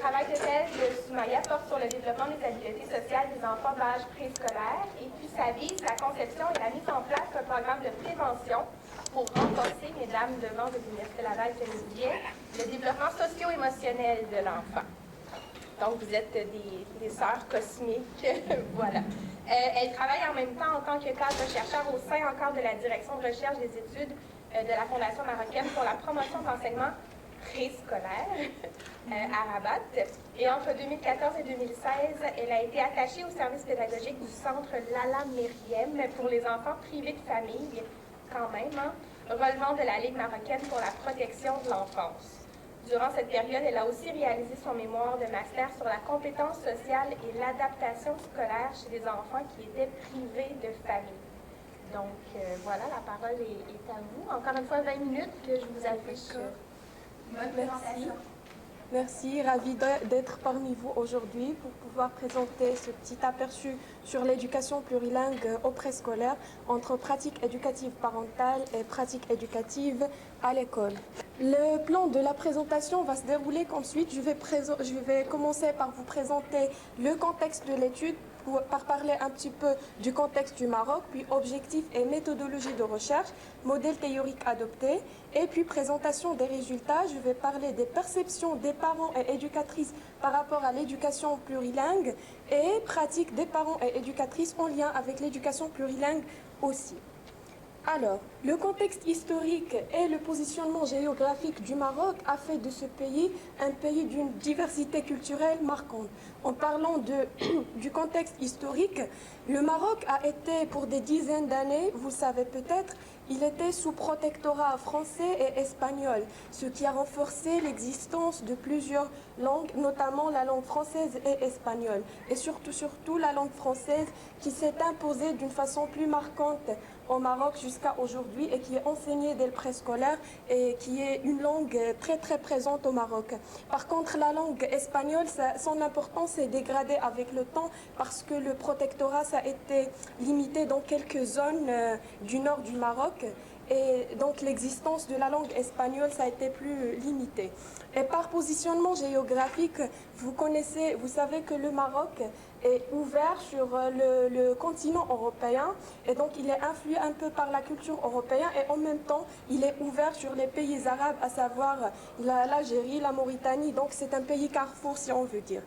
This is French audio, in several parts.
travail de thèse de Soumaya porte sur le développement des habiletés sociales des enfants d'âge préscolaire et puis ça vise la conception et la mise en place d'un programme de prévention pour renforcer, mesdames devant de l'Université Laval, je le disais, le développement socio-émotionnel de l'enfant. Donc, vous êtes des sœurs cosmiques, voilà. Elle travaille en même temps en tant que cadre-chercheur au sein encore de la direction de recherche des études de la Fondation marocaine pour la promotion de l'enseignement préscolaire à Rabat. Et entre 2014 et 2016, elle a été attachée au service pédagogique du centre Lala Meriem pour les enfants privés de famille, quand même, relevant de la Ligue marocaine pour la protection de l'enfance. Durant cette période, elle a aussi réalisé son mémoire de master sur la compétence sociale et l'adaptation scolaire chez les enfants qui étaient privés de famille. Donc, voilà, la parole est à vous. Encore une fois, 20 minutes que je vous affiche. Merci. Merci, ravie d'être parmi vous aujourd'hui pour pouvoir présenter ce petit aperçu sur l'éducation plurilingue au préscolaire entre pratique éducative parentale et pratique éducative à l'école. Le plan de la présentation va se dérouler comme suit. Je vais commencer par vous présenter le contexte de l'étude, par parler un petit peu du contexte du Maroc, puis objectifs et méthodologie de recherche, modèle théorique adopté, et puis présentation des résultats. Je vais parler des perceptions des parents et éducatrices par rapport à l'éducation plurilingue et pratiques des parents et éducatrices en lien avec l'éducation plurilingue aussi. Alors, le contexte historique et le positionnement géographique du Maroc a fait de ce pays un pays d'une diversité culturelle marquante. En parlant du contexte historique, le Maroc a été pour des dizaines d'années, vous le savez peut-être, il était sous protectorat français et espagnol, ce qui a renforcé l'existence de plusieurs langues, notamment la langue française et espagnole, et surtout la langue française qui s'est imposée d'une façon plus marquante au Maroc jusqu'à aujourd'hui et qui est enseignée dès le préscolaire et qui est une langue très très présente au Maroc. Par contre, la langue espagnole, son importance s'est dégradée avec le temps parce que le protectorat ça a été limité dans quelques zones du nord du Maroc. Et donc l'existence de la langue espagnole, ça a été plus limité. Et par positionnement géographique, vous savez que le Maroc est ouvert sur le continent européen et donc il est influé un peu par la culture européenne et en même temps il est ouvert sur les pays arabes, à savoir l'Algérie, la Mauritanie, donc c'est un pays carrefour si on veut dire.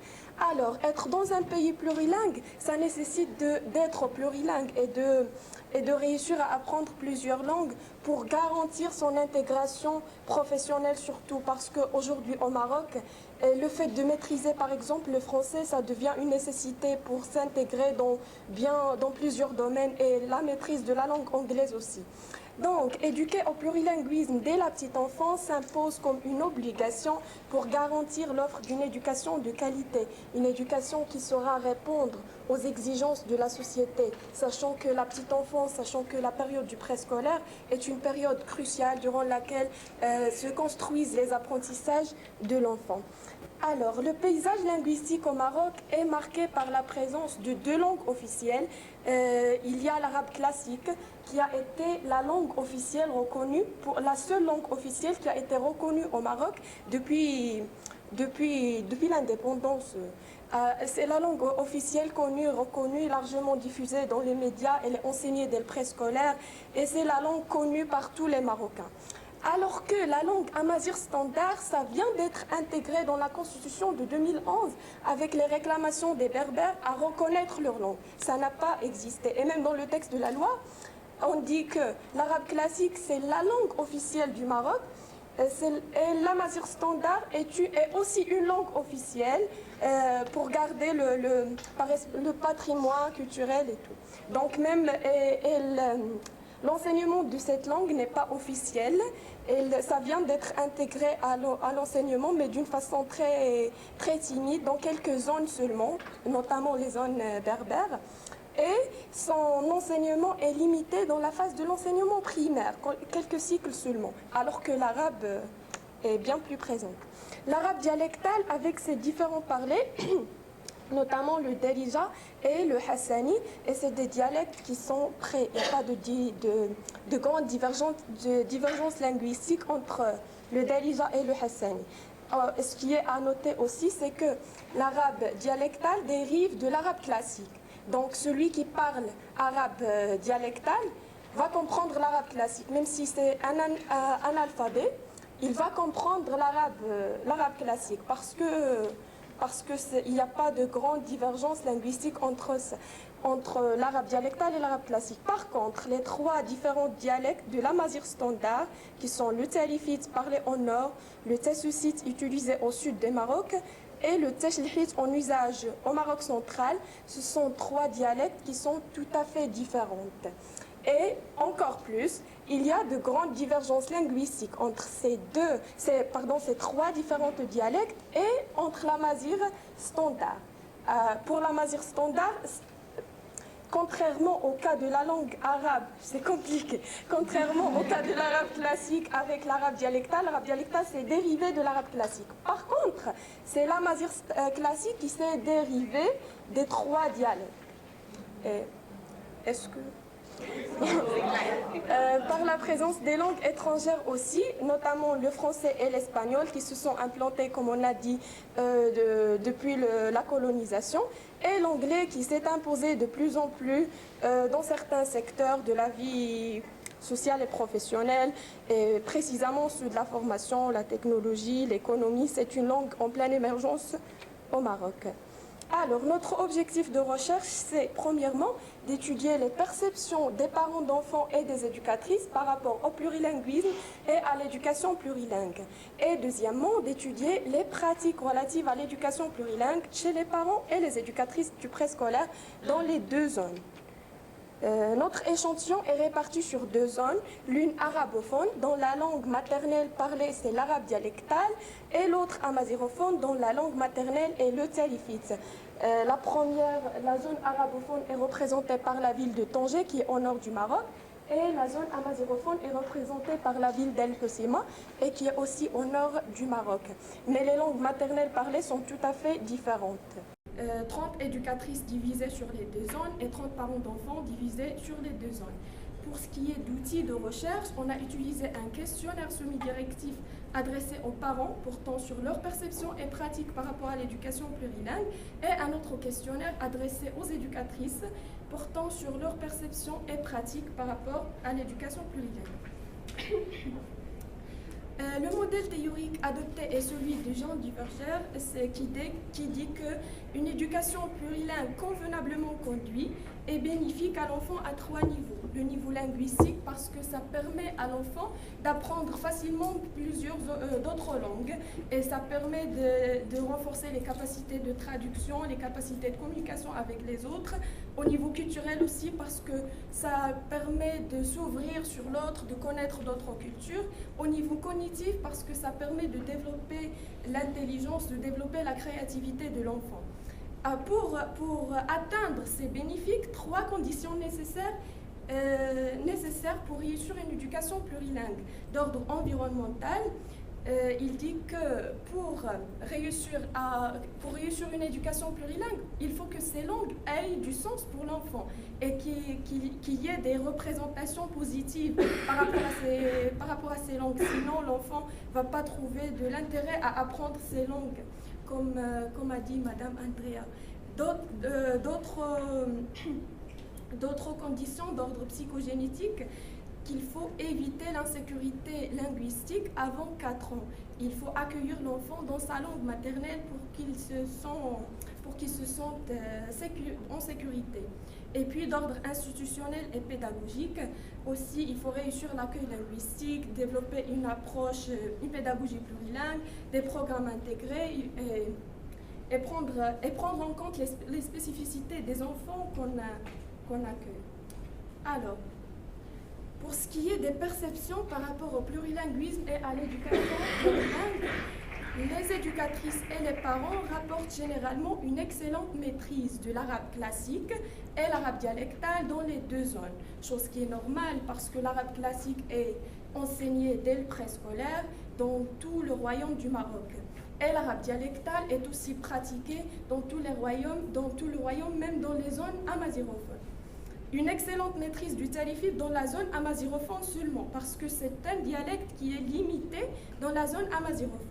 Alors, être dans un pays plurilingue, ça nécessite d'être plurilingue et de réussir à apprendre plusieurs langues pour garantir son intégration professionnelle surtout parce qu'aujourd'hui au Maroc, le fait de maîtriser par exemple le français, ça devient une nécessité pour s'intégrer dans plusieurs domaines et la maîtrise de la langue anglaise aussi. Donc, éduquer au plurilinguisme dès la petite enfance s'impose comme une obligation pour garantir l'offre d'une éducation de qualité, une éducation qui saura répondre aux exigences de la société, sachant que la petite enfance, sachant que la période du préscolaire est une période cruciale durant laquelle se construisent les apprentissages de l'enfant. Alors, le paysage linguistique au Maroc est marqué par la présence de deux langues officielles. Il y a l'arabe classique qui a été la langue officielle reconnue, la seule langue officielle qui a été reconnue au Maroc depuis l'indépendance. C'est la langue officielle connue, reconnue, largement diffusée dans les médias, elle est enseignée dès le préscolaire et c'est la langue connue par tous les Marocains. Alors que la langue amazigh standard, ça vient d'être intégré dans la Constitution de 2011 avec les réclamations des Berbères à reconnaître leur langue. Ça n'a pas existé. Et même dans le texte de la loi, on dit que l'arabe classique, c'est la langue officielle du Maroc. Et l'amazigh standard est aussi une langue officielle pour garder le patrimoine culturel et tout. Donc même l'enseignement de cette langue n'est pas officiel. Ça vient d'être intégré à l'enseignement, mais d'une façon très, très timide, dans quelques zones seulement, notamment les zones berbères. Et son enseignement est limité dans la phase de l'enseignement primaire, quelques cycles seulement, alors que l'arabe est bien plus présent. L'arabe dialectal, avec ses différents parlers, notamment le Darija et le Hassani, et c'est des dialectes qui sont prêts. Il n'y a pas de grande divergence linguistique entre le Darija et le Hassani. ce qui est à noter aussi, c'est que l'arabe dialectal dérive de l'arabe classique. Donc celui qui parle arabe dialectal va comprendre l'arabe classique, même si c'est un alphabet, il va comprendre l'arabe classique parce qu'il n'y a pas de grande divergence linguistique entre l'arabe dialectal et l'arabe classique. Par contre, les trois différents dialectes de l'amazigh standard, qui sont le talifite parlé au nord, le tessusite utilisé au sud du Maroc et le teshlihite en usage au Maroc central, ce sont trois dialectes qui sont tout à fait différents. Et encore plus, il y a de grandes divergences linguistiques entre ces trois différents dialectes et entre l'amazigh standard. Pour l'amazigh standard, contrairement au cas de la langue arabe, c'est compliqué, contrairement au cas de l'arabe classique avec l'arabe dialectal c'est dérivé de l'arabe classique. Par contre, c'est l'amazigh classique qui s'est dérivé des trois dialectes. Est-ce que... par la présence des langues étrangères aussi, notamment le français et l'espagnol qui se sont implantés, comme on a dit, depuis la colonisation, et l'anglais qui s'est imposé de plus en plus dans certains secteurs de la vie sociale et professionnelle, et précisément ceux de la formation, la technologie, l'économie. C'est une langue en pleine émergence au Maroc. Alors, notre objectif de recherche, c'est premièrement d'étudier les perceptions des parents d'enfants et des éducatrices par rapport au plurilinguisme et à l'éducation plurilingue. Et deuxièmement, d'étudier les pratiques relatives à l'éducation plurilingue chez les parents et les éducatrices du préscolaire dans les deux zones. Notre échantillon est réparti sur deux zones, l'une arabophone, dont la langue maternelle parlée c'est l'arabe dialectal, et l'autre amazighophone, dont la langue maternelle est le talifite. La zone arabophone est représentée par la ville de Tanger, qui est au nord du Maroc, et la zone amazighophone est représentée par la ville d'El Hoceima, et qui est aussi au nord du Maroc. Mais les langues maternelles parlées sont tout à fait différentes. 30 éducatrices divisées sur les deux zones et 30 parents d'enfants divisés sur les deux zones. Pour ce qui est d'outils de recherche, on a utilisé un questionnaire semi-directif adressé aux parents portant sur leur perception et pratique par rapport à l'éducation plurilingue et un autre questionnaire adressé aux éducatrices portant sur leur perception et pratique par rapport à l'éducation plurilingue. Le modèle théorique adopté est celui de Jean Duverger, qui dit qu'une éducation plurilingue convenablement conduite est bénéfique à l'enfant à trois niveaux. Le niveau linguistique, parce que ça permet à l'enfant d'apprendre facilement plusieurs d'autres langues et ça permet de renforcer les capacités de traduction, les capacités de communication avec les autres. Au niveau culturel aussi, parce que ça permet de s'ouvrir sur l'autre, de connaître d'autres cultures. Au niveau cognitif, parce que ça permet de développer l'intelligence, de développer la créativité de l'enfant. Pour atteindre ces bénéfices, trois conditions nécessaires pour réussir une éducation plurilingue. D'ordre environnemental, il dit que pour réussir une éducation plurilingue, il faut que ces langues aient du sens pour l'enfant et qu'il y ait des représentations positives par rapport à ces langues. Sinon, l'enfant ne va pas trouver de l'intérêt à apprendre ces langues, comme a dit Madame Andrea. D'autres conditions d'ordre psychogénétique, qu'il faut éviter l'insécurité linguistique avant 4 ans. Il faut accueillir l'enfant dans sa langue maternelle pour qu'il se sente en sécurité. Et puis d'ordre institutionnel et pédagogique, aussi il faut réussir l'accueil linguistique, développer une pédagogie plurilingue, des programmes intégrés et prendre en compte les spécificités des enfants qu'on accueille. Alors, pour ce qui est des perceptions par rapport au plurilinguisme et à l'éducation plurilingue, les éducatrices et les parents rapportent généralement une excellente maîtrise de l'arabe classique et l'arabe dialectal dans les deux zones, chose qui est normale parce que l'arabe classique est enseigné dès le préscolaire dans tout le royaume du Maroc. Et l'arabe dialectal est aussi pratiqué dans tous les royaumes, même dans les zones amazigophones. Une excellente maîtrise du talifite dans la zone amazighophone seulement, parce que c'est un dialecte qui est limité dans la zone amazighophone.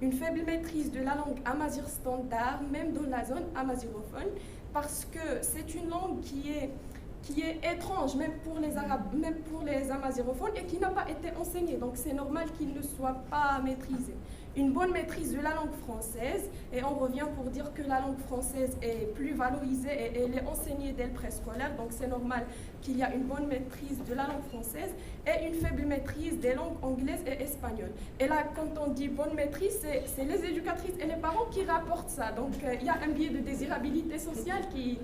une faible maîtrise de la langue amazigh standard, même dans la zone amazirophone, parce que c'est une langue qui est étrange, même pour les Arabes, même pour les amazigrophones, et qui n'a pas été enseignée. Donc c'est normal qu'il ne soit pas maîtrisé. Une bonne maîtrise de la langue française, et on revient pour dire que la langue française est plus valorisée et elle est enseignée dès le préscolaire, donc c'est normal qu'il y a une bonne maîtrise de la langue française et une faible maîtrise des langues anglaises et espagnoles. Et là, quand on dit bonne maîtrise, c'est les éducatrices et les parents qui rapportent ça. Donc il y a un biais de désirabilité sociale qui...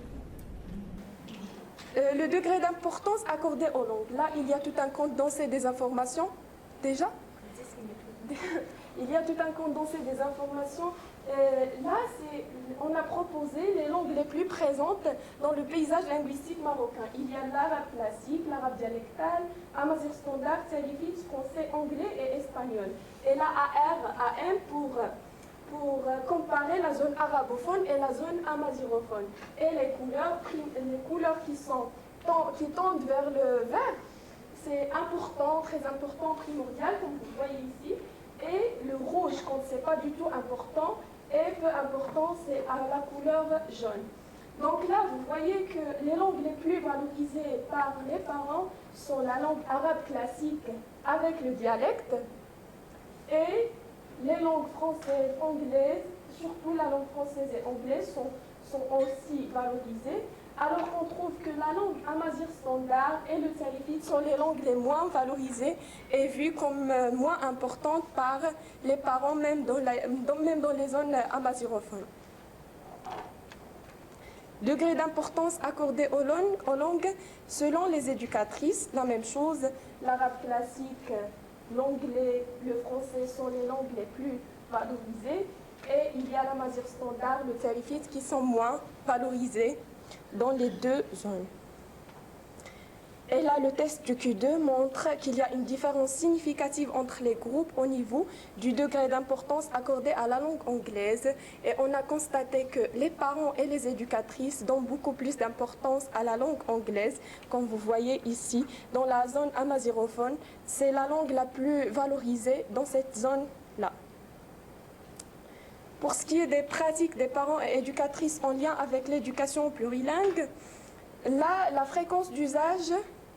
le degré d'importance accordé aux langues. Là, il y a tout un condensé des informations. Déjà il y a tout un condensé des informations. Là, on a proposé les langues les plus présentes dans le paysage linguistique marocain. Il y a l'arabe classique, l'arabe dialectal, amazigh standard, salifite, français, anglais et espagnol. Et là, AM pour comparer la zone arabophone et la zone amazirophone. Et les couleurs qui tendent vers le vert, c'est important, très important, primordial, comme vous voyez ici. Et le rouge, quand c'est pas du tout important, et peu important, c'est à la couleur jaune. Donc là, vous voyez que les langues les plus valorisées par les parents sont la langue arabe classique avec le dialecte et les langues françaises, anglaises, surtout la langue française et anglaise, sont aussi valorisées, alors qu'on trouve que la langue amazigh standard et le salifite sont les langues les moins valorisées et vues comme moins importantes par les parents, même dans les zones amazigrophones. Degré d'importance accordé aux langues, selon les éducatrices, la même chose, l'arabe classique, l'anglais, le français sont les langues les plus valorisées et il y a l'amazigh standard, le salifite qui sont moins valorisés dans les deux zones. Et là, le test du Q2 montre qu'il y a une différence significative entre les groupes au niveau du degré d'importance accordé à la langue anglaise. Et on a constaté que les parents et les éducatrices donnent beaucoup plus d'importance à la langue anglaise. Comme vous voyez ici, dans la zone amazirophone, c'est la langue la plus valorisée dans cette zone-là. Pour ce qui est des pratiques des parents et éducatrices en lien avec l'éducation plurilingue, là, la fréquence d'usage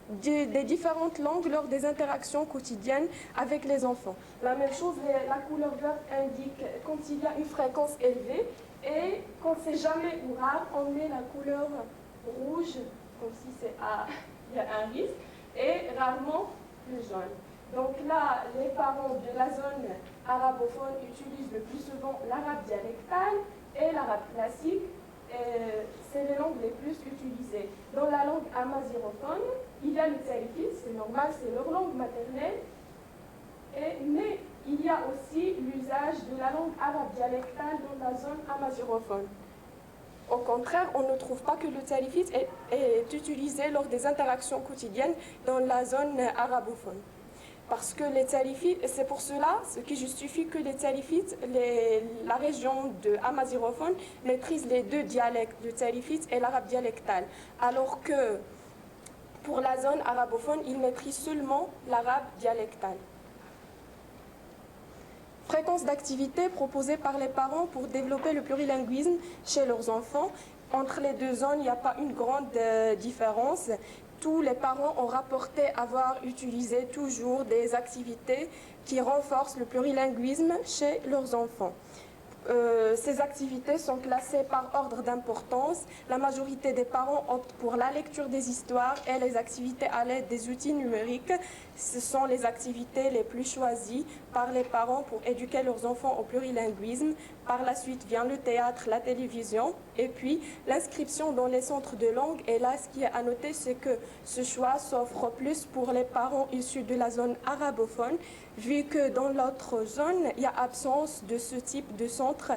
des différentes langues lors des interactions quotidiennes avec les enfants. La même chose, la couleur verte indique quand il y a une fréquence élevée et quand c'est jamais ou rare, on met la couleur rouge, comme si il y a un risque, et rarement le jaune. Donc là, les parents de la zone arabophone utilisent le plus souvent l'arabe dialectal et l'arabe classique. C'est les langues les plus utilisées. Dans la langue amazirophone, il y a le salifite, c'est normal, c'est leur langue maternelle, mais il y a aussi l'usage de la langue arabe dialectale dans la zone amazirophone. Au contraire, on ne trouve pas que le salifite est utilisé lors des interactions quotidiennes dans la zone arabophone. Parce que les Talifites, c'est pour cela, ce qui justifie que les Talifites, la région de amazirophone, maîtrise les deux dialectes, le Talifite et l'arabe dialectal. Alors que pour la zone arabophone, ils maîtrisent seulement l'arabe dialectal. Fréquence d'activité proposée par les parents pour développer le plurilinguisme chez leurs enfants. Entre les deux zones, il n'y a pas une grande différence. Tous les parents ont rapporté avoir utilisé toujours des activités qui renforcent le plurilinguisme chez leurs enfants. Ces activités sont classées par ordre d'importance. La majorité des parents optent pour la lecture des histoires et les activités à l'aide des outils numériques. Ce sont les activités les plus choisies par les parents pour éduquer leurs enfants au plurilinguisme. Par la suite vient le théâtre, la télévision et puis l'inscription dans les centres de langue. Et là, ce qui est à noter, c'est que ce choix s'offre plus pour les parents issus de la zone arabophone, vu que dans l'autre zone, il y a absence de ce type de centre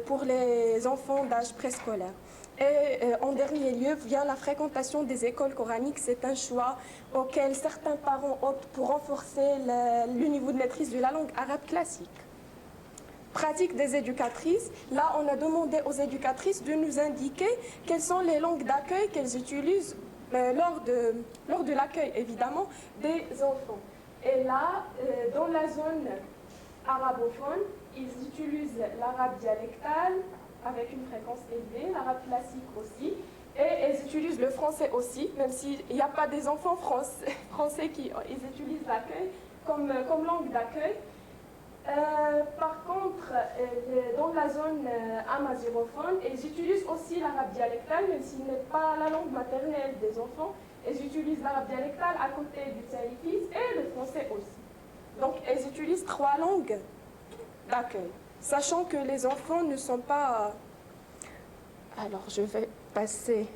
pour les enfants d'âge préscolaire. Et en dernier lieu, vient la fréquentation des écoles coraniques. C'est un choix auquel certains parents optent pour renforcer le niveau de maîtrise de la langue arabe classique. Pratique des éducatrices. Là, on a demandé aux éducatrices de nous indiquer quelles sont les langues d'accueil qu'elles utilisent lors de l'accueil, évidemment, des enfants. Et là, dans la zone arabophone, ils utilisent l'arabe dialectal avec une fréquence élevée, l'arabe classique aussi, et ils utilisent le français aussi, même s'il n'y a pas des enfants français qui ils utilisent l'accueil comme langue d'accueil. Par contre, dans la zone amazirophone, ils utilisent aussi l'arabe dialectal, même s'il n'est pas la langue maternelle des enfants. Ils utilisent l'arabe dialectal à côté du tsarifis et le français aussi. Donc, ils utilisent 3 langues d'accueil, sachant que les enfants ne sont pas... Alors, je vais passer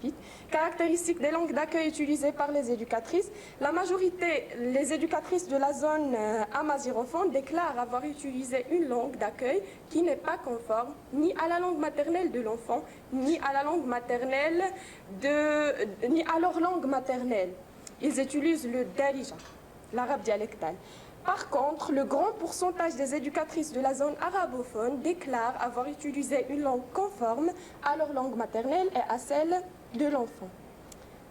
vite. Caractéristiques des langues d'accueil utilisées par les éducatrices. La majorité, les éducatrices de la zone amazirophone déclarent avoir utilisé une langue d'accueil qui n'est pas conforme ni à la langue maternelle de l'enfant, ni à la langue maternelle ni à leur langue maternelle. Ils utilisent le darija, l'arabe dialectal. Par contre, le grand pourcentage des éducatrices de la zone arabophone déclarent avoir utilisé une langue conforme à leur langue maternelle et à celle de l'enfant.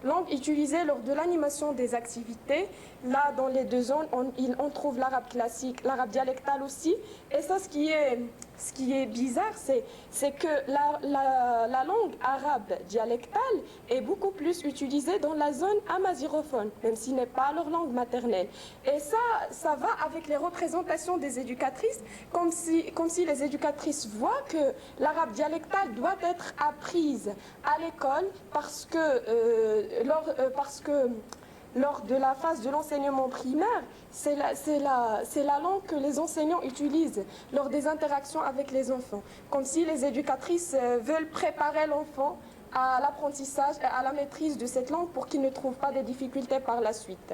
Langue utilisée lors de l'animation des activités. Là, dans les 2 zones, on trouve l'arabe classique, l'arabe dialectal aussi. Et ça, ce qui est bizarre, c'est que la langue arabe dialectale est beaucoup plus utilisée dans la zone amazirophone, même s'il n'est pas leur langue maternelle. Et ça va avec les représentations des éducatrices, comme si les éducatrices voient que l'arabe dialectal doit être apprise à l'école parce que lors de la phase de l'enseignement primaire, c'est la langue que les enseignants utilisent lors des interactions avec les enfants. Comme si les éducatrices veulent préparer l'enfant à l'apprentissage et à la maîtrise de cette langue pour qu'il ne trouve pas de difficultés par la suite.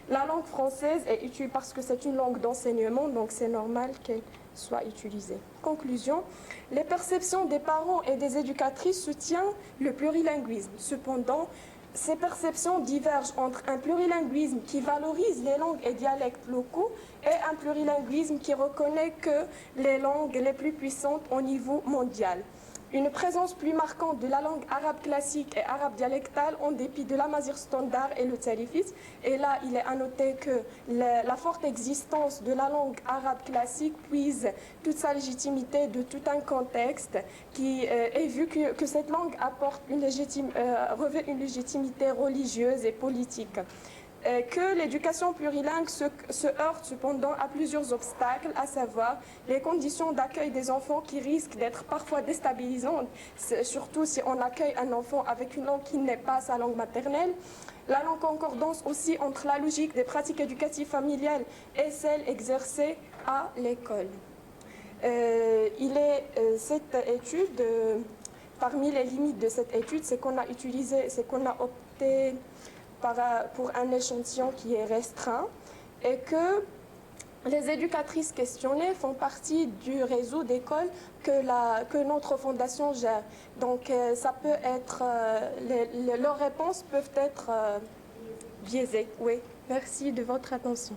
La langue française est utilisée parce que c'est une langue d'enseignement, donc c'est normal qu'elle soit utilisée. Conclusion, les perceptions des parents et des éducatrices soutiennent le plurilinguisme. Cependant, ces perceptions divergent entre un plurilinguisme qui valorise les langues et dialectes locaux et un plurilinguisme qui reconnaît que les langues les plus puissantes au niveau mondial. Une présence plus marquante de la langue arabe classique et arabe dialectale en dépit de l'amazigh standard et le tsarifis. Et là, il est à noter que la forte existence de la langue arabe classique puise toute sa légitimité de tout un contexte qui est vu que cette langue apporte revêt une légitimité religieuse et politique. Que l'éducation plurilingue se heurte cependant à plusieurs obstacles, à savoir les conditions d'accueil des enfants qui risquent d'être parfois déstabilisantes, surtout si on accueille un enfant avec une langue qui n'est pas sa langue maternelle, la non-concordance aussi entre la logique des pratiques éducatives familiales et celle exercée à l'école. Cette étude, parmi les limites de cette étude, c'est qu'on a opté pour un échantillon qui est restreint et que les éducatrices questionnées font partie du réseau d'écoles que notre fondation gère. Donc ça peut être, leurs réponses peuvent être biaisées. Oui, merci de votre attention.